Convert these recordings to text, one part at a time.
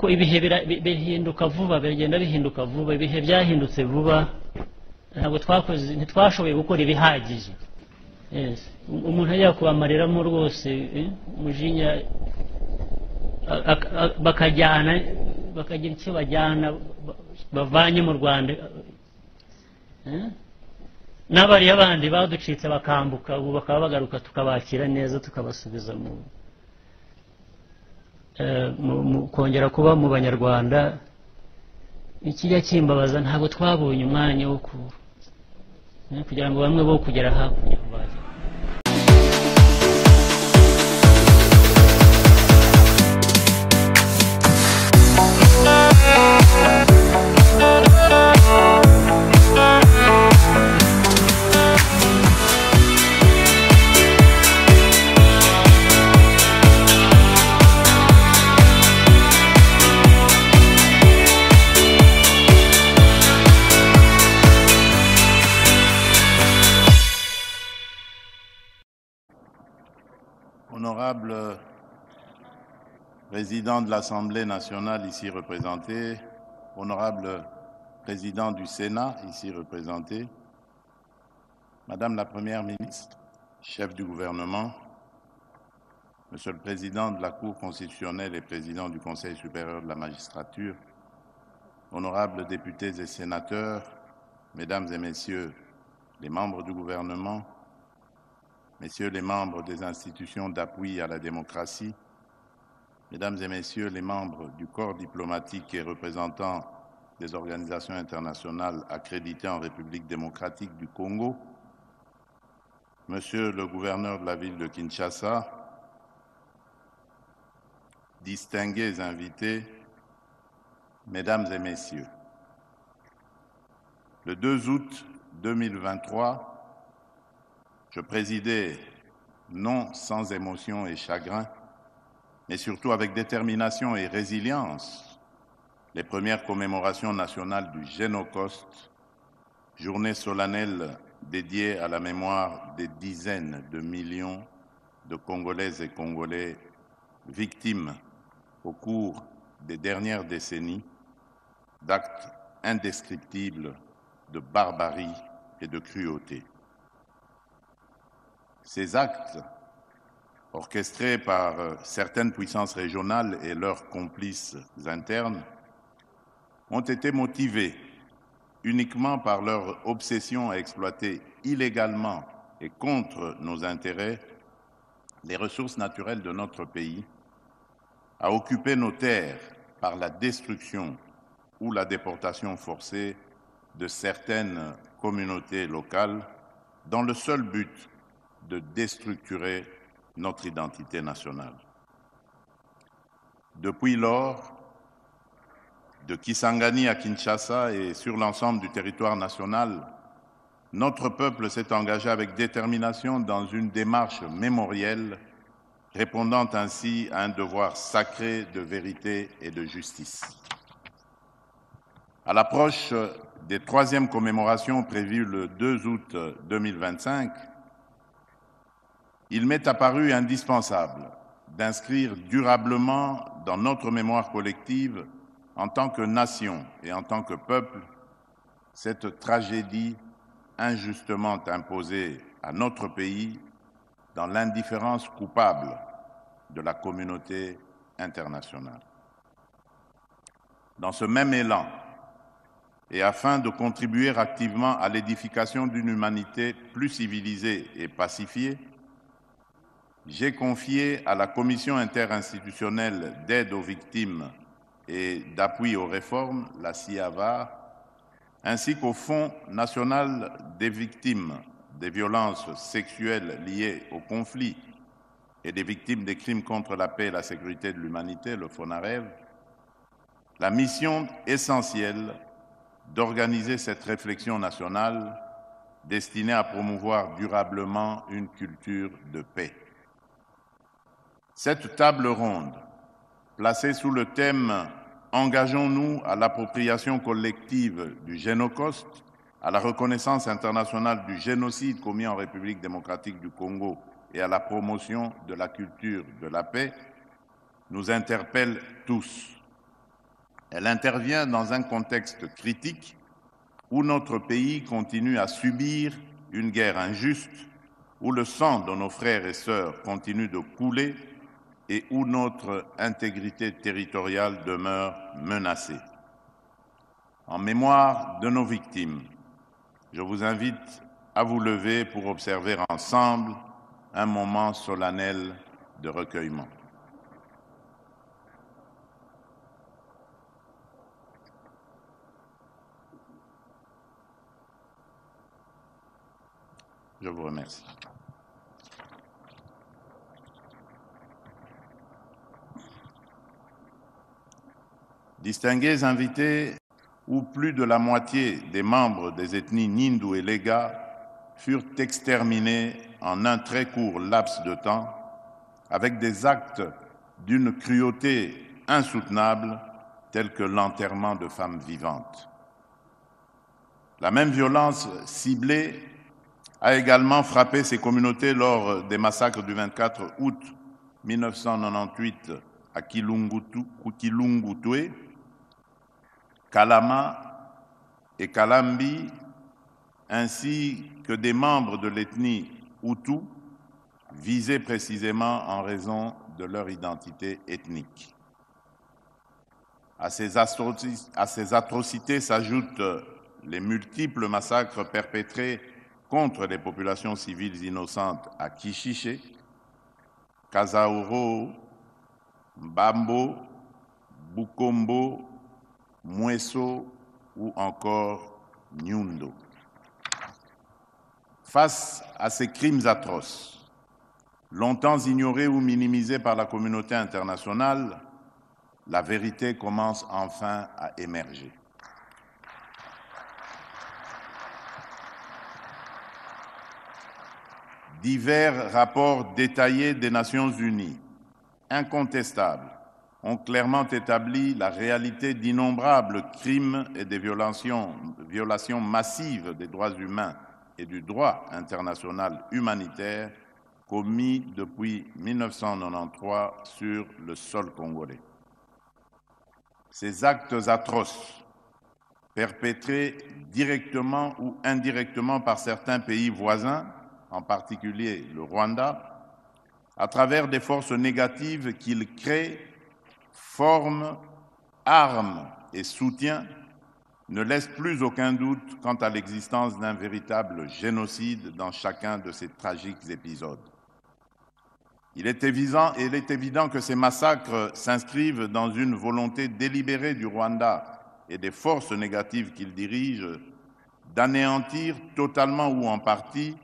kuko ibihe bihinduka vuba, bigenda bihinduka vuba, ibihe byahindutse vuba, ntabwo ntitwashoboye gukora ibihagije. Umuntu ajya kubamareramo rwose umujinya, bakajyana bakagira icyo bajyana bavanye mu Rwanda, n'abariya bandi baducitse bakambuka, ubu bakaba bagaruka tukabakira neza, tukabasubiza kongera kuba mu Banyarwanda. Ikijya kimbabaza, ntabwo twabonye umwanya wo kugira ngo bamwe bo kugera hakurya bajya. Honorable Président de l'Assemblée nationale ici représenté, Honorable Président du Sénat ici représenté, Madame la Première ministre, chef du gouvernement, Monsieur le Président de la Cour constitutionnelle et Président du Conseil supérieur de la magistrature, honorables députés et sénateurs, Mesdames et Messieurs les membres du gouvernement, Messieurs les membres des institutions d'appui à la démocratie, Mesdames et Messieurs les membres du corps diplomatique et représentants des organisations internationales accréditées en République démocratique du Congo, Monsieur le gouverneur de la ville de Kinshasa, distingués invités, Mesdames et Messieurs, le 2 août 2023, je présidais, non sans émotion et chagrin, mais surtout avec détermination et résilience, les premières commémorations nationales du Génocauste, journée solennelle dédiée à la mémoire des dizaines de millions de Congolaises et Congolais victimes au cours des dernières décennies d'actes indescriptibles de barbarie et de cruauté. Ces actes, orchestrés par certaines puissances régionales et leurs complices internes, ont été motivés uniquement par leur obsession à exploiter illégalement et contre nos intérêts les ressources naturelles de notre pays, à occuper nos terres par la destruction ou la déportation forcée de certaines communautés locales dans le seul but de déstructurer notre identité nationale. Depuis lors, de Kisangani à Kinshasa et sur l'ensemble du territoire national, notre peuple s'est engagé avec détermination dans une démarche mémorielle, répondant ainsi à un devoir sacré de vérité et de justice. À l'approche des 3e commémorations prévues le 2 août 2025, il m'est apparu indispensable d'inscrire durablement dans notre mémoire collective, en tant que nation et en tant que peuple, cette tragédie injustement imposée à notre pays dans l'indifférence coupable de la communauté internationale. Dans ce même élan, et afin de contribuer activement à l'édification d'une humanité plus civilisée et pacifiée, j'ai confié à la Commission interinstitutionnelle d'aide aux victimes et d'appui aux réformes, la CIAVA, ainsi qu'au Fonds national des victimes des violences sexuelles liées au conflit et des victimes des crimes contre la paix et la sécurité de l'humanité, le FONAREV, la mission essentielle d'organiser cette réflexion nationale destinée à promouvoir durablement une culture de paix. Cette table ronde, placée sous le thème « Engageons-nous à l'appropriation collective du Génocauste, à la reconnaissance internationale du génocide commis en République démocratique du Congo et à la promotion de la culture de la paix », nous interpelle tous. Elle intervient dans un contexte critique où notre pays continue à subir une guerre injuste, où le sang de nos frères et sœurs continue de couler et où notre intégrité territoriale demeure menacée. En mémoire de nos victimes, je vous invite à vous lever pour observer ensemble un moment solennel de recueillement. Je vous remercie. Distingués invités, où plus de la moitié des membres des ethnies Nindu et Lega furent exterminés en un très court laps de temps, avec des actes d'une cruauté insoutenable, tels que l'enterrement de femmes vivantes. La même violence ciblée a également frappé ces communautés lors des massacres du 24 août 1998 à Kilungutwe, Kalama et Kalambi, ainsi que des membres de l'ethnie Hutu, visés précisément en raison de leur identité ethnique. À ces atrocités s'ajoutent les multiples massacres perpétrés contre les populations civiles innocentes à Kishiché, Kazauro, Mbambo, Bukombo, Mweso ou encore Nyundo. Face à ces crimes atroces, longtemps ignorés ou minimisés par la communauté internationale, la vérité commence enfin à émerger. Divers rapports détaillés des Nations Unies, incontestables, ont clairement établi la réalité d'innombrables crimes et des violations massives des droits humains et du droit international humanitaire commis depuis 1993 sur le sol congolais. Ces actes atroces, perpétrés directement ou indirectement par certains pays voisins, en particulier le Rwanda, à travers des forces négatives qu'ils créent, forment, arment et soutiennent, ne laissent plus aucun doute quant à l'existence d'un véritable génocide dans chacun de ces tragiques épisodes. Il est évident que ces massacres s'inscrivent dans une volonté délibérée du Rwanda et des forces négatives qu'il dirige d'anéantir totalement ou en partie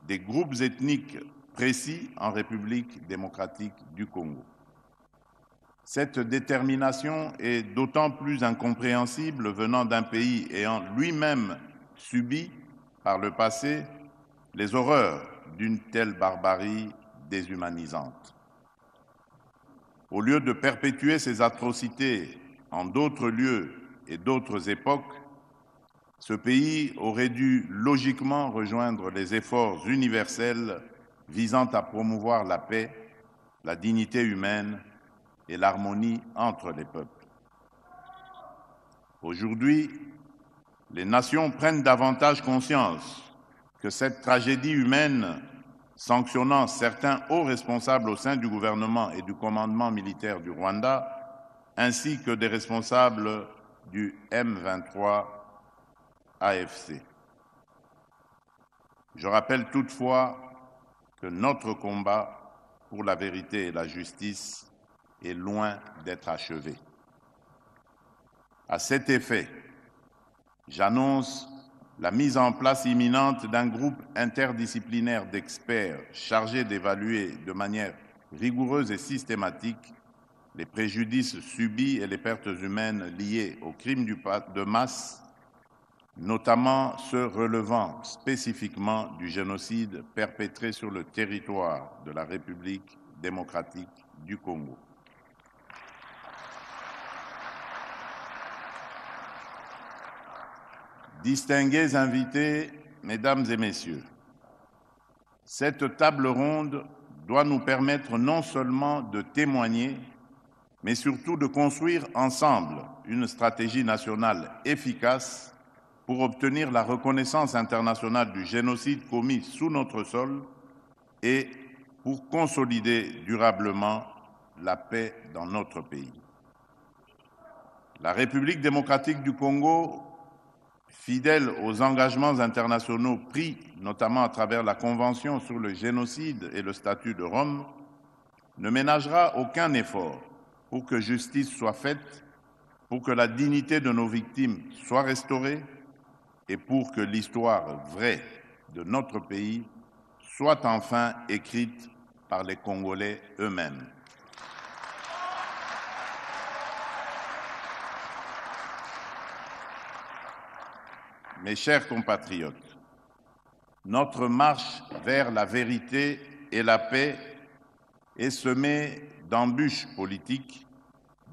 des groupes ethniques précis en République démocratique du Congo. Cette détermination est d'autant plus incompréhensible venant d'un pays ayant lui-même subi par le passé les horreurs d'une telle barbarie déshumanisante. Au lieu de perpétuer ces atrocités en d'autres lieux et d'autres époques, ce pays aurait dû logiquement rejoindre les efforts universels visant à promouvoir la paix, la dignité humaine et l'harmonie entre les peuples. Aujourd'hui, les nations prennent davantage conscience que cette tragédie humaine, sanctionnant certains hauts responsables au sein du gouvernement et du commandement militaire du Rwanda, ainsi que des responsables du M23 AFC. Je rappelle toutefois que notre combat pour la vérité et la justice est loin d'être achevé. À cet effet, j'annonce la mise en place imminente d'un groupe interdisciplinaire d'experts chargé d'évaluer de manière rigoureuse et systématique les préjudices subis et les pertes humaines liées aux crimes de masse, notamment ceux relevant spécifiquement du génocide perpétré sur le territoire de la République démocratique du Congo. Distingués invités, mesdames et messieurs, cette table ronde doit nous permettre non seulement de témoigner, mais surtout de construire ensemble une stratégie nationale efficace pour obtenir la reconnaissance internationale du génocide commis sous notre sol et pour consolider durablement la paix dans notre pays. La République démocratique du Congo, fidèle aux engagements internationaux pris, notamment à travers la Convention sur le génocide et le statut de Rome, ne ménagera aucun effort pour que justice soit faite, pour que la dignité de nos victimes soit restaurée et pour que l'histoire vraie de notre pays soit enfin écrite par les Congolais eux-mêmes. Mes chers compatriotes, notre marche vers la vérité et la paix est semée d'embûches politiques,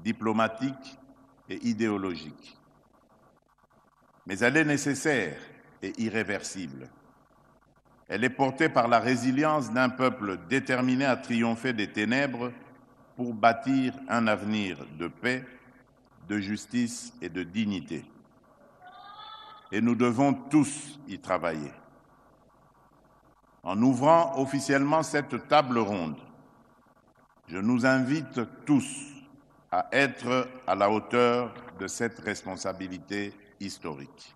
diplomatiques et idéologiques. Mais elle est nécessaire et irréversible. Elle est portée par la résilience d'un peuple déterminé à triompher des ténèbres pour bâtir un avenir de paix, de justice et de dignité. Et nous devons tous y travailler. En ouvrant officiellement cette table ronde, je nous invite tous à être à la hauteur de cette responsabilité historique.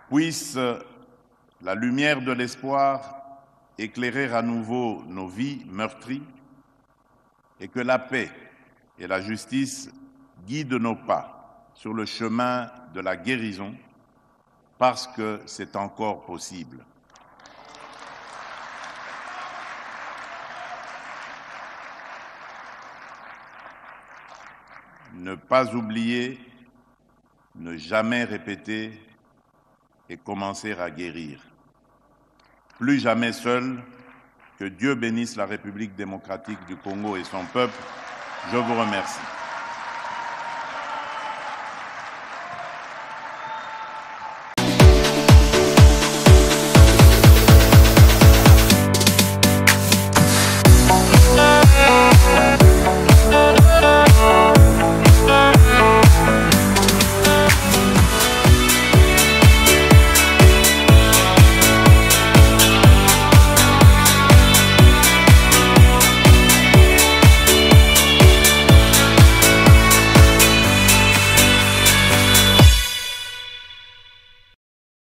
Puisse la lumière de l'espoir éclairer à nouveau nos vies meurtries et que la paix et la justice guident nos pas sur le chemin de la guérison parce que c'est encore possible. Ne pas oublier, ne jamais répéter et commencer à guérir. Plus jamais seul, que Dieu bénisse la République démocratique du Congo et son peuple. Je vous remercie.